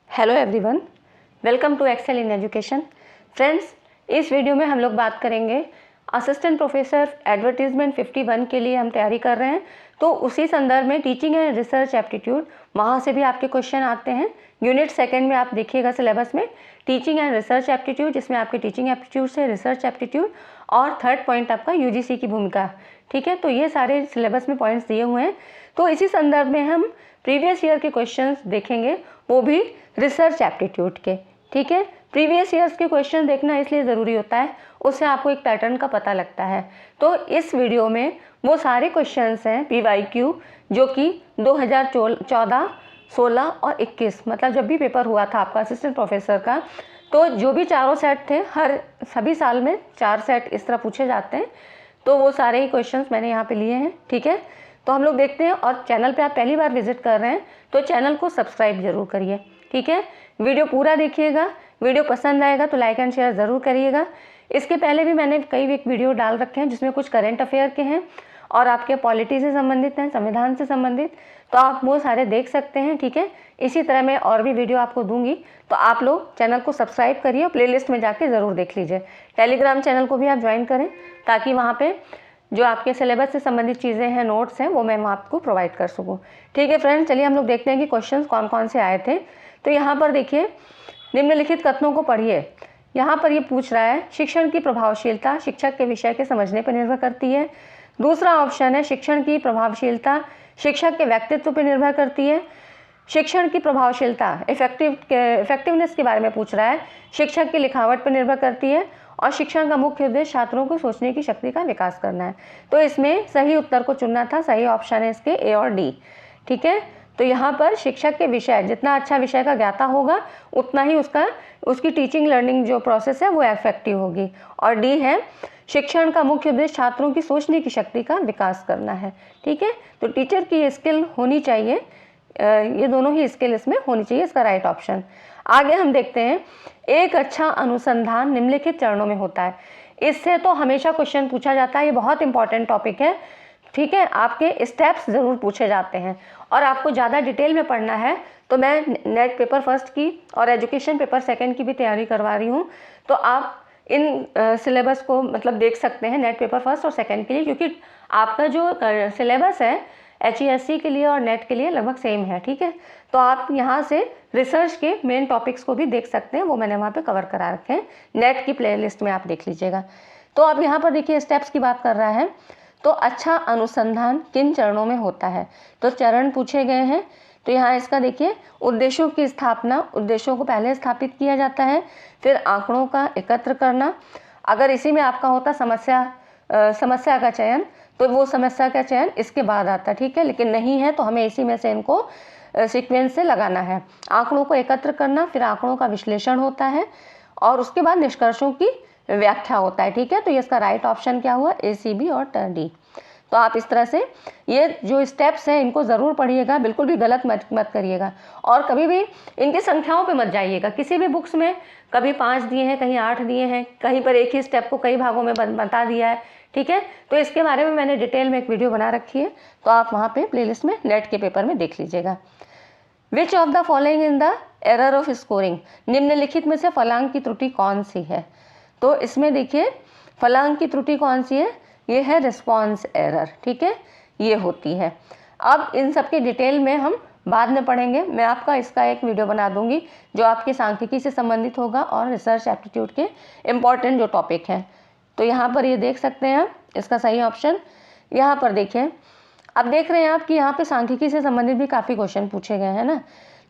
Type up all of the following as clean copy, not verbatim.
Hello everyone, welcome to excel in education. Friends, इस video में हम लोग बात करेंगे असिस्टेंट प्रोफेसर एडवर्टीजमेंट 51 के लिए हम तैयारी कर रहे हैं। तो उसी संदर्भ में टीचिंग एंड रिसर्च एप्टीट्यूड, वहाँ से भी आपके क्वेश्चन आते हैं। यूनिट सेकंड में आप देखिएगा सिलेबस में टीचिंग एंड रिसर्च एप्टीट्यूड, जिसमें आपके टीचिंग एप्टीट्यूड से रिसर्च एप्टीट्यूड और थर्ड पॉइंट आपका यूजीसी की भूमिका। ठीक है, तो ये सारे सिलेबस में पॉइंट्स दिए हुए हैं। तो इसी संदर्भ में हम प्रीवियस ईयर के क्वेश्चंस देखेंगे, वो भी रिसर्च एप्टीट्यूड के। ठीक है, प्रीवियस ईयर्स के क्वेश्चन देखना इसलिए ज़रूरी होता है, उससे आपको एक पैटर्न का पता लगता है। तो इस वीडियो में वो सारे क्वेश्चंस हैं PYQ, जो कि 2014, 16 और 21, मतलब जब भी पेपर हुआ था आपका असिस्टेंट प्रोफेसर का, तो जो भी चारों सेट थे, सभी साल में 4 सेट इस तरह पूछे जाते हैं। तो वो सारे ही क्वेश्चंस मैंने यहाँ पे लिए हैं। ठीक है, तो हम लोग देखते हैं। और चैनल पे आप पहली बार विजिट कर रहे हैं तो चैनल को सब्सक्राइब जरूर करिए। ठीक है, वीडियो पूरा देखिएगा। वीडियो पसंद आएगा तो लाइक एंड शेयर ज़रूर करिएगा। इसके पहले भी मैंने कई वीडियो डाल रखे हैं, जिसमें कुछ करेंट अफेयर के हैं और आपके पॉलिटी से संबंधित हैं, संविधान से संबंधित, तो आप वो सारे देख सकते हैं। ठीक है, इसी तरह मैं और भी वीडियो आपको दूंगी, तो आप लोग चैनल को सब्सक्राइब करिए और प्लेलिस्ट में जाके ज़रूर देख लीजिए। टेलीग्राम चैनल को भी आप ज्वाइन करें, ताकि वहाँ पे जो आपके सिलेबस से संबंधित चीज़ें हैं, नोट्स हैं, वो मैं आपको प्रोवाइड कर सकूँ। ठीक है फ्रेंड्स, चलिए हम लोग देखते हैं कि क्वेश्चंस कौन कौन से आए थे। तो यहाँ पर देखिए, निम्नलिखित कथनों को पढ़िए। यहाँ पर ये पूछ रहा है, शिक्षण की प्रभावशीलता शिक्षक के विषय के समझने पर निर्भर करती है। दूसरा ऑप्शन है, शिक्षण की प्रभावशीलता शिक्षक के व्यक्तित्व पर निर्भर करती है। शिक्षण की प्रभावशीलता इफेक्टिवनेस के बारे में पूछ रहा है, शिक्षक की लिखावट पर निर्भर करती है। और शिक्षण का मुख्य उद्देश्य छात्रों को सोचने की शक्ति का विकास करना है। तो इसमें सही उत्तर को चुनना था। सही ऑप्शन है इसके A और D। ठीक है, तो यहाँ पर शिक्षक के विषय, जितना अच्छा विषय का ज्ञाता होगा उतना ही उसकी टीचिंग लर्निंग जो प्रोसेस है वो इफेक्टिव होगी। और D है, शिक्षण का मुख्य उद्देश्य छात्रों की सोचने की शक्ति का विकास करना है। ठीक है, तो टीचर की ये स्किल होनी चाहिए, ये दोनों ही स्किल इसमें होनी चाहिए। इसका राइट ऑप्शन। आगे हम देखते हैं, एक अच्छा अनुसंधान निम्नलिखित चरणों में होता है। इससे तो हमेशा क्वेश्चन पूछा जाता है, ये बहुत इंपॉर्टेंट टॉपिक है। ठीक है, आपके स्टेप्स ज़रूर पूछे जाते हैं और आपको ज़्यादा डिटेल में पढ़ना है तो मैं नेट पेपर फर्स्ट की और एजुकेशन पेपर सेकंड की भी तैयारी करवा रही हूँ। तो आप इन सिलेबस को मतलब देख सकते हैं नेट पेपर फर्स्ट और सेकंड के लिए, क्योंकि आपका जो सिलेबस है HESC के लिए और नेट के लिए लगभग सेम है। ठीक है, तो आप यहाँ से रिसर्च के मेन टॉपिक्स को भी देख सकते हैं, वो मैंने वहाँ पे कवर करा रखे हैं। नेट की प्लेलिस्ट में आप देख लीजिएगा। तो अब यहाँ पर देखिए, स्टेप्स की बात कर रहा है, तो अच्छा अनुसंधान किन चरणों में होता है, तो चरण पूछे गए हैं। तो यहाँ इसका देखिए, उद्देश्यों की स्थापना, उद्देश्यों को पहले स्थापित किया जाता है, फिर आंकड़ों का एकत्र करना। अगर इसी में आपका होता समस्या का चयन, तो वो समस्या का चयन इसके बाद आता। ठीक है, लेकिन नहीं है तो हमें इसी में से इनको सीक्वेंस से लगाना है। आंकड़ों को एकत्र करना, फिर आंकड़ों का विश्लेषण होता है और उसके बाद निष्कर्षों की व्याख्या होता है। ठीक है, तो ये इसका राइट ऑप्शन क्या हुआ, ACB और D। तो आप इस तरह से ये जो स्टेप्स हैं इनको ज़रूर पढ़िएगा, बिल्कुल भी गलत मत करिएगा। और कभी भी इनकी संख्याओं पे मत जाइएगा। किसी भी बुक्स में कभी 5 दिए हैं, कहीं 8 दिए हैं, कहीं पर एक ही स्टेप को कई भागों में बता दिया है। ठीक है, तो इसके बारे में मैंने डिटेल में एक वीडियो बना रखी है, तो आप वहाँ पे प्लेलिस्ट में नेट के पेपर में देख लीजिएगा। Which of the following in the error of scoring, निम्नलिखित में से फलांक की त्रुटि कौन सी है। तो इसमें देखिए, फलांक की त्रुटि कौन सी है, ये है रिस्पॉन्स एरर। ठीक है, ये होती है। अब इन सब के डिटेल में हम बाद में पढ़ेंगे। मैं आपका इसका एक वीडियो बना दूंगी जो आपके सांख्यिकी से संबंधित होगा और रिसर्च एप्टीट्यूड के इम्पॉर्टेंट जो टॉपिक हैं। तो यहाँ पर ये देख सकते हैं आप, इसका सही ऑप्शन यहाँ पर देखिए। अब देख रहे हैं आप कि यहाँ पे सांख्यिकी से संबंधित भी काफ़ी क्वेश्चन पूछे गए हैं ना।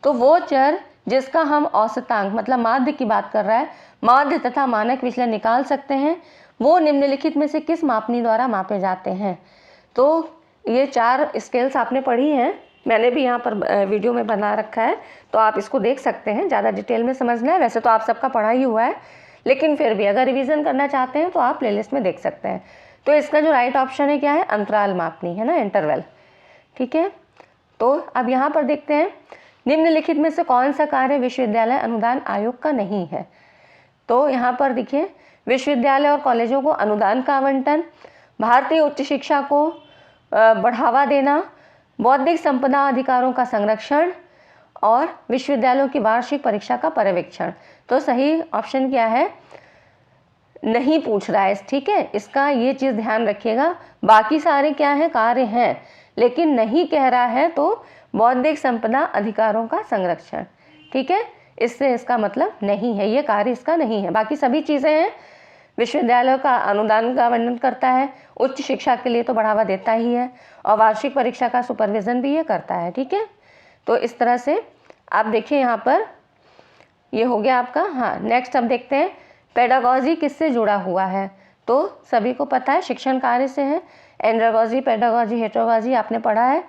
तो वो चर जिसका हम औसतांक मतलब माध्य की बात कर रहा है, माध्य तथा मानक विचलन निकाल सकते हैं, वो निम्नलिखित में से किस मापनी द्वारा मापे जाते हैं। तो ये 4 स्केल्स आपने पढ़ी हैं, मैंने भी यहाँ पर वीडियो में बना रखा है, तो आप इसको देख सकते हैं। ज़्यादा डिटेल में समझना है, वैसे तो आप सबका पढ़ा ही हुआ है, लेकिन फिर भी अगर रिवीजन करना चाहते हैं तो आप प्लेलिस्ट में देख सकते हैं। तो इसका जो राइट ऑप्शन है क्या है, अंतराल मापनी है ना, इंटरवल। ठीक है, तो अब यहाँ पर देखते हैं, निम्नलिखित में से कौन सा कार्य विश्वविद्यालय अनुदान आयोग का नहीं है। तो यहाँ पर देखिए, विश्वविद्यालय और कॉलेजों को अनुदान का आवंटन, भारतीय उच्च शिक्षा को बढ़ावा देना, बौद्धिक संपदा अधिकारों का संरक्षण और विश्वविद्यालयों की वार्षिक परीक्षा का पर्यवेक्षण। तो सही ऑप्शन क्या है, नहीं पूछ रहा है, ठीक है, इसका ये चीज़ ध्यान रखिएगा। बाकी सारे क्या है, कार्य हैं, लेकिन नहीं कह रहा है तो बौद्धिक संपदा अधिकारों का संरक्षण, ठीक है, इससे इसका मतलब नहीं है, ये कार्य इसका नहीं है। बाकी सभी चीज़ें हैं, विश्वविद्यालय का अनुदान का वर्णन करता है, उच्च शिक्षा के लिए तो बढ़ावा देता ही है, और वार्षिक परीक्षा का सुपरविज़न भी ये करता है, ठीक है। तो इस तरह से आप देखिए यहाँ पर ये हो गया आपका। हाँ, नेक्स्ट अब देखते हैं पेडागॉजी किससे जुड़ा हुआ है। तो सभी को पता है शिक्षण कार्य से है। एंड्रागॉजी, पेडागॉजी, हेटेरोगॉजी आपने पढ़ा है।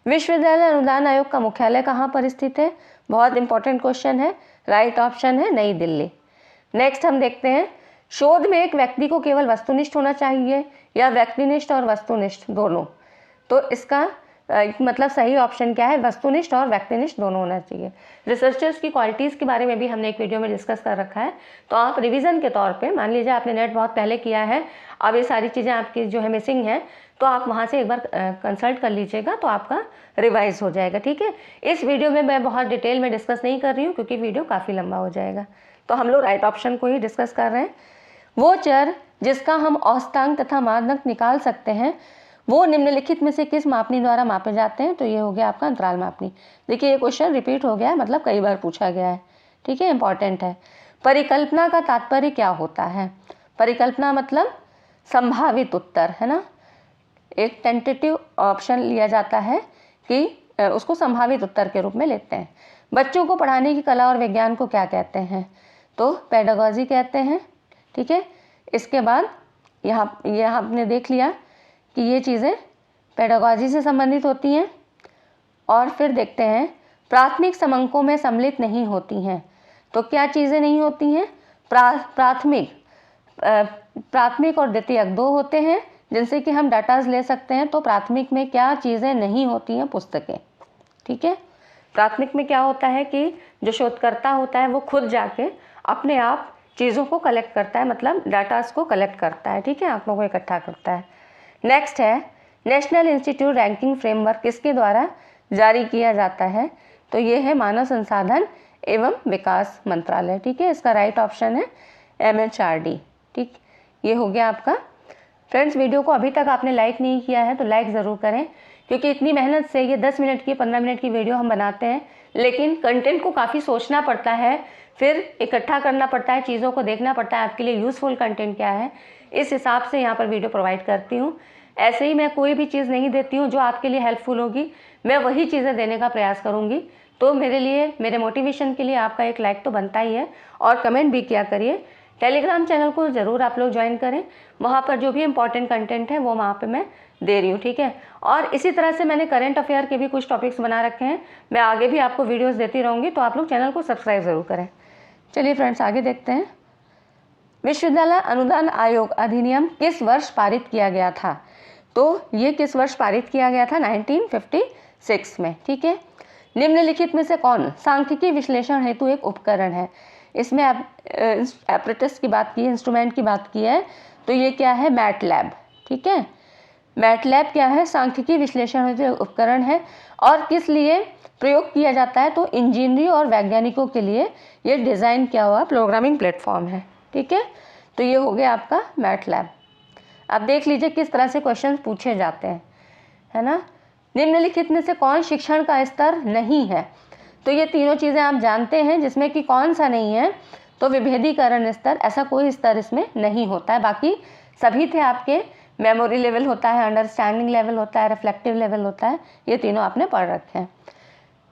विश्वविद्यालय अनुदान आयोग का मुख्यालय कहाँ पर स्थित है, बहुत इंपॉर्टेंट क्वेश्चन है। राइट ऑप्शन है नई दिल्ली। नेक्स्ट हम देखते हैं शोध में एक व्यक्ति को केवल वस्तुनिष्ठ होना चाहिए या व्यक्तिनिष्ठ और वस्तुनिष्ठ दोनों। तो इसका मतलब सही ऑप्शन क्या है, वस्तुनिष्ठ और व्यक्तिनिष्ठ दोनों होना चाहिए। रिसर्चर्स की क्वालिटीज़ के बारे में भी हमने एक वीडियो में डिस्कस कर रखा है, तो आप रिवीजन के तौर पे, मान लीजिए आपने नेट बहुत पहले किया है, अब ये सारी चीज़ें आपकी जो है मिसिंग है, तो आप वहाँ से एक बार कंसल्ट कर लीजिएगा, तो आपका रिवाइज हो जाएगा, ठीक है। इस वीडियो में मैं बहुत डिटेल में डिस्कस नहीं कर रही हूँ क्योंकि वीडियो काफ़ी लंबा हो जाएगा। तो हम लोग राइट ऑप्शन को ही डिस्कस कर रहे हैं। वो चर जिसका हम औसतांक तथा मानक निकाल सकते हैं वो निम्नलिखित में से किस मापनी द्वारा मापे जाते हैं। तो ये हो गया आपका अंतराल मापनी। देखिए ये क्वेश्चन रिपीट हो गया है, मतलब कई बार पूछा गया है, ठीक है, इंपॉर्टेंट है। परिकल्पना का तात्पर्य क्या होता है। परिकल्पना मतलब संभावित उत्तर, है ना, एक टेंटेटिव ऑप्शन लिया जाता है कि उसको संभावित उत्तर के रूप में लेते हैं। बच्चों को पढ़ाने की कला और विज्ञान को क्या कहते हैं, तो पेडागॉजी कहते हैं, ठीक है। इसके बाद यहाँ आपने देख लिया कि ये चीज़ें पेडागॉजी से संबंधित होती हैं। और फिर देखते हैं प्राथमिक समंकों में सम्मिलित नहीं होती हैं। तो क्या चीज़ें नहीं होती हैं, प्राथमिक और द्वितीयक दो होते हैं जिनसे कि हम डाटाज ले सकते हैं। तो प्राथमिक में क्या चीज़ें नहीं होती हैं, पुस्तकें, ठीक है। प्राथमिक में क्या होता है कि जो शोधकर्ता होता है वो खुद जाके अपने आप चीज़ों को कलेक्ट करता है, मतलब डाटाज को कलेक्ट करता है, ठीक है, आंकड़ों को इकट्ठा करता है। नेक्स्ट है नेशनल इंस्टीट्यूट रैंकिंग फ्रेमवर्क किसके द्वारा जारी किया जाता है। तो ये है मानव संसाधन एवं विकास मंत्रालय, ठीक है। इसका राइट ऑप्शन है MHRD, ठीक। ये हो गया आपका। फ्रेंड्स, वीडियो को अभी तक आपने लाइक नहीं किया है तो लाइक ज़रूर करें, क्योंकि इतनी मेहनत से ये 10 मिनट की 15 मिनट की वीडियो हम बनाते हैं, लेकिन कंटेंट को काफ़ी सोचना पड़ता है, फिर इकट्ठा करना पड़ता है, चीज़ों को देखना पड़ता है, आपके लिए यूज़फुल कंटेंट क्या है, इस हिसाब से यहाँ पर वीडियो प्रोवाइड करती हूँ। ऐसे ही मैं कोई भी चीज़ नहीं देती हूँ जो आपके लिए हेल्पफुल होगी, मैं वही चीज़ें देने का प्रयास करूँगी। तो मेरे लिए, मेरे मोटिवेशन के लिए आपका एक लाइक तो बनता ही है, और कमेंट भी किया करिए। टेलीग्राम चैनल को ज़रूर आप लोग ज्वाइन करें, वहाँ पर जो भी इंपॉर्टेंट कंटेंट है वो वहाँ पे मैं दे रही हूँ, ठीक है। और इसी तरह से मैंने करंट अफेयर के भी कुछ टॉपिक्स बना रखे हैं, मैं आगे भी आपको वीडियोस देती रहूँगी, तो आप लोग चैनल को सब्सक्राइब ज़रूर करें। चलिए फ्रेंड्स, आगे देखते हैं। विश्वविद्यालय अनुदान आयोग अधिनियम किस वर्ष पारित किया गया था। तो ये किस वर्ष पारित किया गया था, 1956 में, ठीक है। निम्नलिखित में से कौन सांख्यिकी विश्लेषण हेतु एक उपकरण है। इसमें आप एपरेटस की बात की है, इंस्ट्रूमेंट की बात की है, तो ये क्या है, मैटलैब, ठीक है। मैटलैब क्या है, सांख्यिकी विश्लेषण हेतु उपकरण है, और किस लिए प्रयोग किया जाता है, तो इंजीनियरिंग और वैज्ञानिकों के लिए ये डिज़ाइन किया हुआ प्रोग्रामिंग प्लेटफॉर्म है, ठीक है। तो ये हो गया आपका मैटलैब। अब देख लीजिए किस तरह से क्वेश्चन पूछे जाते हैं, है ना। निम्नलिखित में से कौन शिक्षण का स्तर नहीं है। तो ये तीनों चीज़ें आप जानते हैं, जिसमें कि कौन सा नहीं है, तो विभेदीकरण स्तर, ऐसा कोई स्तर इसमें नहीं होता है। बाकी सभी थे आपके, मेमोरी लेवल होता है, अंडरस्टैंडिंग लेवल होता है, रिफ्लेक्टिव लेवल होता है, ये तीनों आपने पढ़ रखे हैं।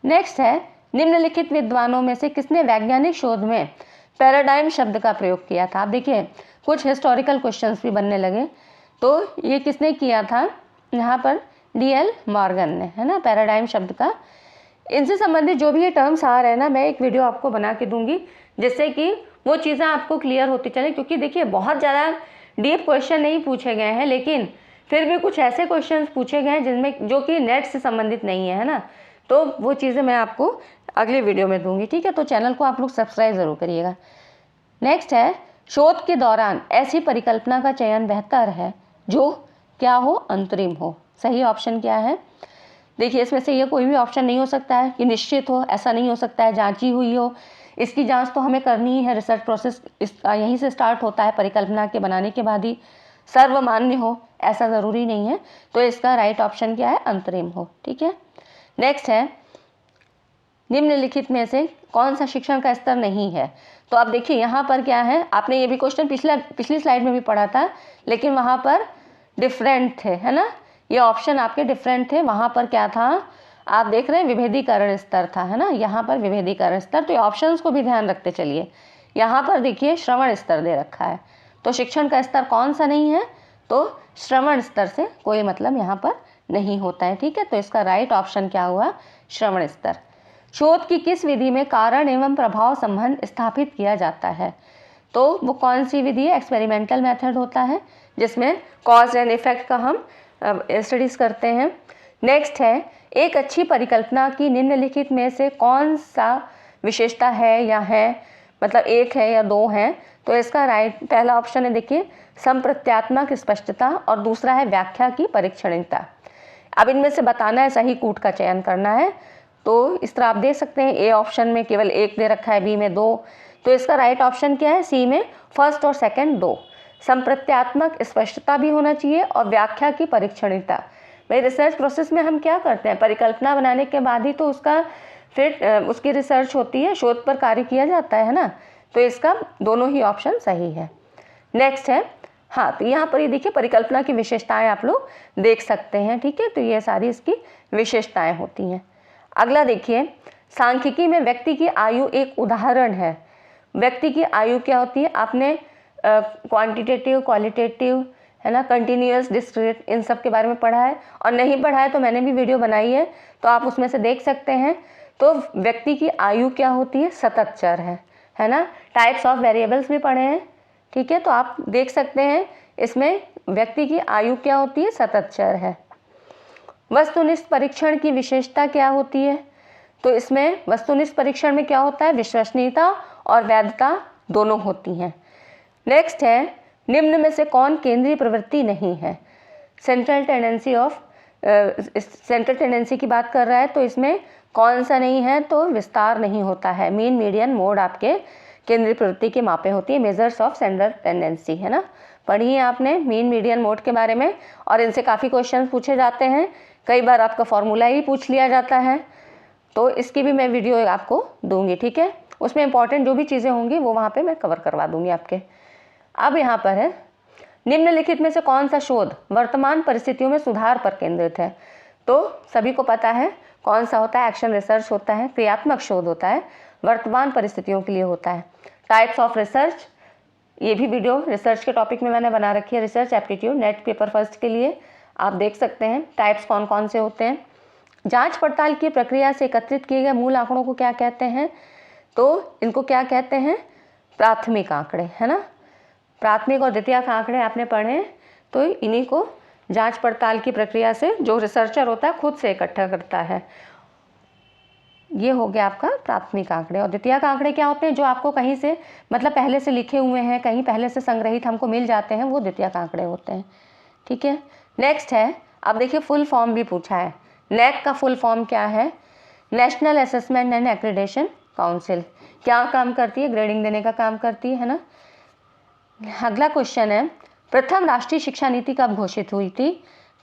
नेक्स्ट है निम्नलिखित विद्वानों में से किसने वैज्ञानिक शोध में पैराडाइम शब्द का प्रयोग किया था। आप देखिए कुछ हिस्टोरिकल क्वेश्चंस भी बनने लगे, तो ये किसने किया था, यहाँ पर DL मॉर्गन ने, है ना, पैराडाइम शब्द का। इनसे संबंधित जो भी ये टर्म्स आ रहे हैं ना, मैं एक वीडियो आपको बना के दूंगी, जिससे कि वो चीज़ें आपको क्लियर होती चले। क्योंकि देखिए बहुत ज़्यादा डीप क्वेश्चन नहीं पूछे गए हैं, लेकिन फिर भी कुछ ऐसे क्वेश्चंस पूछे गए हैं जिनमें जो कि नेट से संबंधित नहीं है ना, तो वो चीज़ें मैं आपको अगले वीडियो में दूंगी, ठीक है। तो चैनल को आप लोग सब्सक्राइब ज़रूर करिएगा। नेक्स्ट है शोध के दौरान ऐसी परिकल्पना का चयन बेहतर है जो क्या हो, अंतरिम हो। सही ऑप्शन क्या है, देखिए इसमें से ये कोई भी ऑप्शन नहीं हो सकता है कि निश्चित हो, ऐसा नहीं हो सकता है जांची हुई हो। इसकी जांच तो हमें करनी ही है, रिसर्च प्रोसेस यहीं से स्टार्ट होता है, परिकल्पना के बनाने के बाद ही सर्वमान्य हो ऐसा ज़रूरी नहीं है। तो इसका राइट ऑप्शन क्या है, अंतरिम हो। ठीक है, नेक्स्ट है निम्नलिखित में से कौन सा शिक्षण का स्तर नहीं है। तो अब देखिए यहाँ पर क्या है, आपने ये भी क्वेश्चन पिछली स्लाइड में भी पढ़ा था, लेकिन वहाँ पर डिफरेंट थे, है ना, ये ऑप्शन आपके डिफरेंट थे। वहाँ पर क्या था, आप देख रहे हैं विभेदीकरण स्तर था, है ना, यहाँ पर विभेदीकरण स्तर। तो ये ऑप्शंस को भी ध्यान रखते चलिए। यहाँ पर देखिए श्रवण स्तर दे रखा है, तो शिक्षण का स्तर कौन सा नहीं है, तो श्रवण स्तर से कोई मतलब यहाँ पर नहीं होता है। ठीक है, तो इसका राइट ऑप्शन क्या हुआ, श्रवण स्तर। शोध की किस विधि में कारण एवं प्रभाव संबंध स्थापित किया जाता है, तो वो कौन सी विधि है, एक्सपेरिमेंटल मेथड होता है, जिसमें कॉज एंड इफेक्ट का हम स्टडीज़ करते हैं। नेक्स्ट है एक अच्छी परिकल्पना की निम्नलिखित में से कौन सा विशेषता है या है, मतलब एक है या दो है। तो इसका राइट पहला ऑप्शन है देखिए संप्रत्यात्मक स्पष्टता, और दूसरा है व्याख्या की परीक्षणिकता। अब इनमें से बताना है, सही कूट का चयन करना है। तो इस तरह आप देख सकते हैं ए ऑप्शन में केवल एक दे रखा है, बी में दो। तो इसका राइट ऑप्शन क्या है, सी में फर्स्ट और सेकंड दो। संप्रत्यात्मक स्पष्टता भी होना चाहिए और व्याख्या की परीक्षणिकता। भाई रिसर्च प्रोसेस में हम क्या करते हैं, परिकल्पना बनाने के बाद ही तो उसका फिर उसकी रिसर्च होती है, शोध पर कार्य किया जाता है ना। तो इसका दोनों ही ऑप्शन सही है। नेक्स्ट है, हाँ, तो यहाँ पर ये देखिए परिकल्पना की विशेषताएं आप लोग देख सकते हैं। ठीक है, तो ये सारी इसकी विशेषताएं होती हैं। अगला देखिए सांख्यिकी में व्यक्ति की आयु एक उदाहरण है। व्यक्ति की आयु क्या होती है, आपने क्वांटिटेटिव, क्वालिटेटिव, है ना, कंटिन्यूअस, डिस्क्रीट, इन सब के बारे में पढ़ा है, और नहीं पढ़ा है तो मैंने भी वीडियो बनाई है, तो आप उसमें से देख सकते हैं। तो व्यक्ति की आयु क्या होती है, सतत चर है ना। टाइप्स ऑफ वेरिएबल्स भी पढ़े हैं। ठीक है, तो आप देख सकते हैं इसमें व्यक्ति की आयु क्या होती है, सतत चर है। वस्तुनिष्ठ परीक्षण की विशेषता क्या होती है, तो इसमें वस्तुनिष्ठ परीक्षण में क्या होता है, विश्वसनीयता और वैधता दोनों होती हैं। नेक्स्ट है निम्न में से कौन केंद्रीय प्रवृत्ति नहीं है। सेंट्रल टेंडेंसी की बात कर रहा है, तो इसमें कौन सा नहीं है, तो विस्तार नहीं होता है। मीन, मीडियन, मोड आपके केंद्रीय प्रवृत्ति की मापें होती है, मेजर्स ऑफ सेंट्रल टेंडेंसी, है ना। पढ़ी है आपने मीन, मीडियन, मोड के बारे में, और इनसे काफ़ी क्वेश्चन पूछे जाते हैं। कई बार आपका फॉर्मूला ही पूछ लिया जाता है, तो इसकी भी मैं वीडियो आपको दूंगी। ठीक है, उसमें इंपॉर्टेंट जो भी चीज़ें होंगी वो वहाँ पे मैं कवर करवा दूंगी आपके। अब यहाँ पर है निम्नलिखित में से कौन सा शोध वर्तमान परिस्थितियों में सुधार पर केंद्रित है। तो सभी को पता है कौन सा होता है, एक्शन रिसर्च होता है, क्रियात्मक शोध होता है, वर्तमान परिस्थितियों के लिए होता है। टाइप्स ऑफ रिसर्च, ये भी वीडियो रिसर्च के टॉपिक में मैंने बना रखी है, research aptitude net paper first के लिए, आप देख सकते हैं टाइप्स कौन कौन से होते हैं। जांच पड़ताल की प्रक्रिया से एकत्रित किए गए मूल आंकड़ों को क्या कहते हैं, तो इनको क्या कहते हैं, प्राथमिक आंकड़े, है ना। प्राथमिक और द्वितीयक आंकड़े आपने पढ़े, तो इन्हीं को जांच पड़ताल की प्रक्रिया से जो रिसर्चर होता है खुद से इकट्ठा करता है। ये हो गया आपका प्राथमिक आंकड़े। और द्वितीयक आंकड़े क्या होते हैं, जो आपको कहीं से मतलब पहले से लिखे हुए हैं, कहीं पहले से संग्रहित हमको मिल जाते हैं, वो द्वितीयक आंकड़े होते हैं। ठीक है, नेक्स्ट है, अब देखिए फुल फॉर्म भी पूछा है। नेक का फुल फॉर्म क्या है, national assessment and accreditation council. क्या काम करती है, ग्रेडिंग देने का काम करती है ना। अगला क्वेश्चन है प्रथम राष्ट्रीय शिक्षा नीति कब घोषित हुई थी,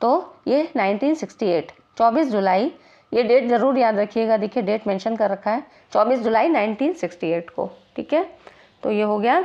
तो ये 1968, 24 जुलाई, ये डेट ज़रूर याद रखिएगा। देखिए डेट मेंशन कर रखा है 24 जुलाई 1968 को। ठीक है, तो ये हो गया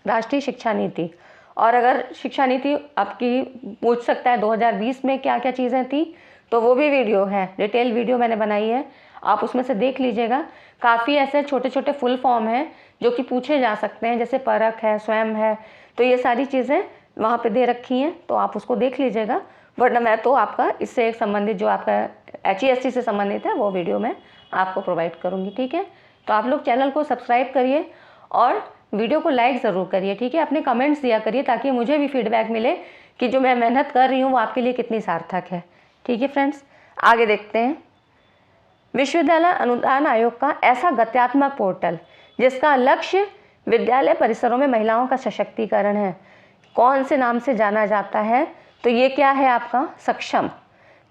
राष्ट्रीय शिक्षा नीति। और अगर शिक्षा नीति आपकी पूछ सकता है 2020 में क्या क्या चीज़ें थी, तो वो भी वीडियो है, डिटेल वीडियो मैंने बनाई है, आप उसमें से देख लीजिएगा। काफ़ी ऐसे छोटे छोटे फुल फॉर्म हैं जो कि पूछे जा सकते हैं, जैसे परख है, स्वयं है, तो ये सारी चीज़ें वहाँ पे दे रखी हैं, तो आप उसको देख लीजिएगा। वरना मैं तो आपका इससे संबंधित जो आपका HEST से संबंधित है वो वीडियो मैं आपको प्रोवाइड करूँगी। ठीक है, तो आप लोग चैनल को सब्सक्राइब करिए और वीडियो को लाइक ज़रूर करिए। ठीक है, अपने कमेंट्स दिया करिए ताकि मुझे भी फीडबैक मिले कि जो मैं मेहनत कर रही हूँ वो आपके लिए कितनी सार्थक है। ठीक है फ्रेंड्स, आगे देखते हैं। विश्वविद्यालय अनुदान आयोग का ऐसा गत्यात्मक पोर्टल जिसका लक्ष्य विद्यालय परिसरों में महिलाओं का सशक्तिकरण है, कौन से नाम से जाना जाता है, तो ये क्या है आपका सक्षम।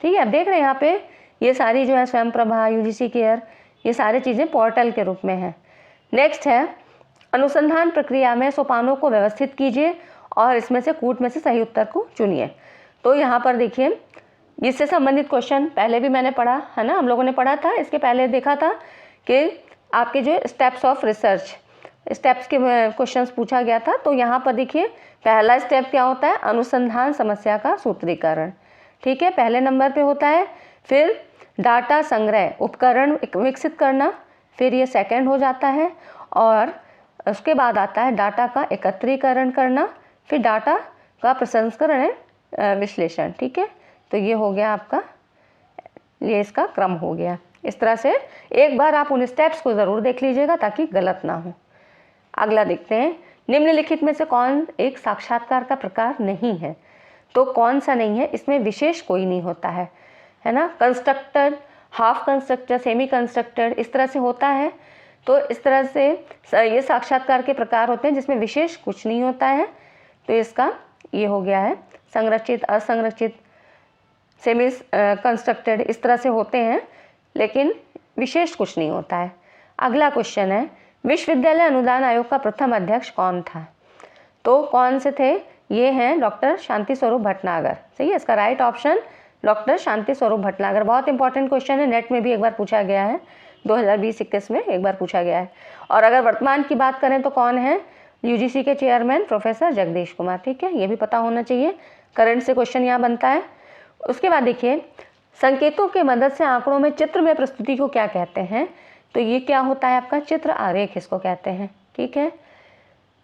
ठीक है, अब देख रहे हैं यहाँ पे ये सारी जो है स्वयं प्रभा, यूजीसी केयर, ये सारी चीज़ें पोर्टल के रूप में हैं। नेक्स्ट है अनुसंधान प्रक्रिया में सोपानों को व्यवस्थित कीजिए और इसमें से कूट में से सही उत्तर को चुनिए। तो यहाँ पर देखिए इससे संबंधित क्वेश्चन पहले भी मैंने पढ़ा है ना, हम लोगों ने पढ़ा था, इसके पहले देखा था कि आपके जो स्टेप्स ऑफ रिसर्च, स्टेप्स के क्वेश्चंस पूछा गया था। तो यहाँ पर देखिए पहला स्टेप क्या होता है, अनुसंधान समस्या का सूत्रीकरण, ठीक है, पहले नंबर पे होता है। फिर डाटा संग्रह उपकरण विकसित करना, फिर ये सेकंड हो जाता है। और उसके बाद आता है डाटा का एकत्रीकरण करना, फिर डाटा का प्रसंस्करण विश्लेषण, ठीक है। तो ये हो गया आपका, ये इसका क्रम हो गया। इस तरह से एक बार आप उन स्टेप्स को ज़रूर देख लीजिएगा ताकि गलत ना हो। अगला देखते हैं, निम्नलिखित में से कौन एक साक्षात्कार का प्रकार नहीं है। तो कौन सा नहीं है, इसमें विशेष कोई नहीं होता है ना। Constructor, half constructor, semi constructor, इस तरह से होता है। तो इस तरह से ये साक्षात्कार के प्रकार होते हैं जिसमें विशेष कुछ नहीं होता है। तो इसका ये हो गया है संरचित, असंरचित, सेमी कंस्ट्रक्टेड, इस तरह से होते हैं लेकिन विशेष कुछ नहीं होता है। अगला क्वेश्चन है, विश्वविद्यालय अनुदान आयोग का प्रथम अध्यक्ष कौन था। तो कौन से थे, ये हैं डॉक्टर शांति स्वरूप भटनागर, सही है, इसका right option doctor Shanti Swarup Bhatnagar. बहुत इंपॉर्टेंट क्वेश्चन है, नेट में भी एक बार पूछा गया है, 2020-21 में एक बार पूछा गया है। और अगर वर्तमान की बात करें तो कौन है, यूजीसी के चेयरमैन प्रोफेसर जगदीश कुमार, ठीक है, ये भी पता होना चाहिए, करंट से क्वेश्चन यहाँ बनता है। उसके बाद देखिए, संकेतों के मदद से आंकड़ों में चित्र में प्रस्तुति को क्या कहते हैं। तो ये क्या होता है आपका चित्र आरेख, इसको कहते हैं, ठीक है।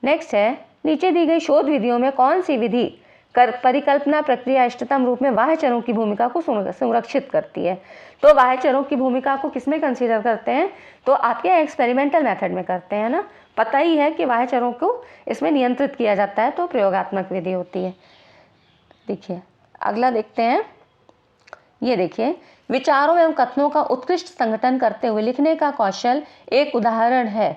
नेक्स्ट है, नीचे दी गई शोध विधियों में कौन सी विधि परिकल्पना प्रक्रिया इष्टतम रूप में बाह्य चरों की भूमिका को संरक्षित करती है। तो बाह्य चरों की भूमिका को किसमें कंसीडर करते हैं, तो आपके एक्सपेरिमेंटल मेथड में करते हैं ना, पता ही है कि बाह्य चरों को इसमें नियंत्रित किया जाता है, तो प्रयोगात्मक विधि होती है। देखिए अगला देखते हैं, ये देखिए, विचारों एवं कथनों का उत्कृष्ट संगठन करते हुए लिखने का कौशल एक उदाहरण है।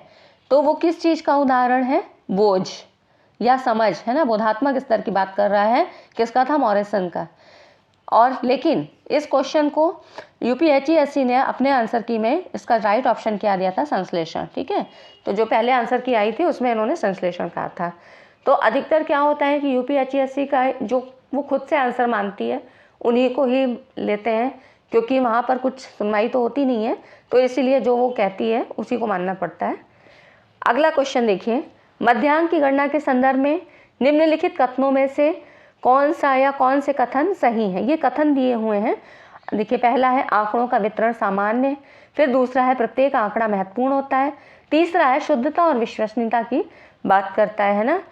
तो वो किस चीज़ का उदाहरण है, बोझ या समझ, है ना, बोधात्मक स्तर की बात कर रहा है, किसका था, मॉरिसन का। और लेकिन इस क्वेश्चन को यूपीएचईएससी ने अपने आंसर की में इसका राइट ऑप्शन क्या दिया था, संश्लेषण, ठीक है। तो जो पहले आंसर की आई थी उसमें इन्होंने संश्लेषण कहा था। तो अधिकतर क्या होता है कि यूपीएचईएससी का जो वो खुद से आंसर मानती है उन्हीं को ही लेते हैं, क्योंकि वहाँ पर कुछ सुनवाई तो होती नहीं है, तो इसीलिए जो वो कहती है उसी को मानना पड़ता है। अगला क्वेश्चन देखिए, मध्यांक की गणना के संदर्भ में निम्नलिखित कथनों में से कौन सा या कौन से कथन सही हैं। ये कथन दिए हुए हैं, देखिए पहला है आंकड़ों का वितरण सामान्य, फिर दूसरा है प्रत्येक आंकड़ा महत्वपूर्ण होता है, तीसरा है शुद्धता और विश्वसनीयता की बात करता है ना।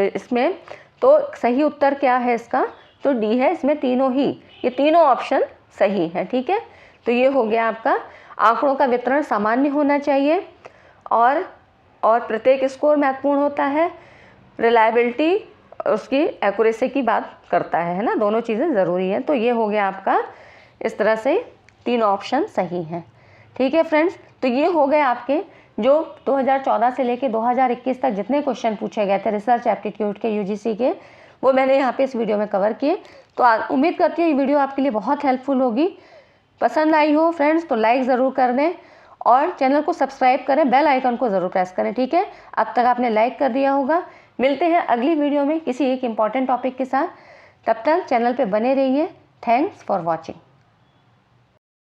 इसमें तो सही उत्तर क्या है इसका, तो डी है, इसमें तीनों ही, ये तीनों ऑप्शन सही है, ठीक है। तो ये हो गया आपका, आंकड़ों का वितरण सामान्य होना चाहिए और प्रत्येक स्कोर महत्वपूर्ण होता है, रिलायबिलिटी उसकी एक्यूरेसी की बात करता है ना, दोनों चीज़ें ज़रूरी हैं। तो ये हो गया आपका, इस तरह से तीनों ऑप्शन सही हैं, ठीक है फ्रेंड्स। तो ये हो गए आपके जो 2014 से लेके 2021 तक जितने क्वेश्चन पूछे गए थे रिसर्च एप्टीट्यूड के यूजीसी के, वो मैंने यहाँ पे इस वीडियो में कवर किए। तो उम्मीद करती हूँ ये वीडियो आपके लिए बहुत हेल्पफुल होगी। पसंद आई हो फ्रेंड्स तो लाइक ज़रूर कर दें और चैनल को सब्सक्राइब करें, बेल आइकन को ज़रूर प्रेस करें, ठीक है। अब तक आपने लाइक कर दिया होगा। मिलते हैं अगली वीडियो में किसी एक इम्पॉर्टेंट टॉपिक के साथ, तब तक चैनल पे बने रहिए। Thanks for watching.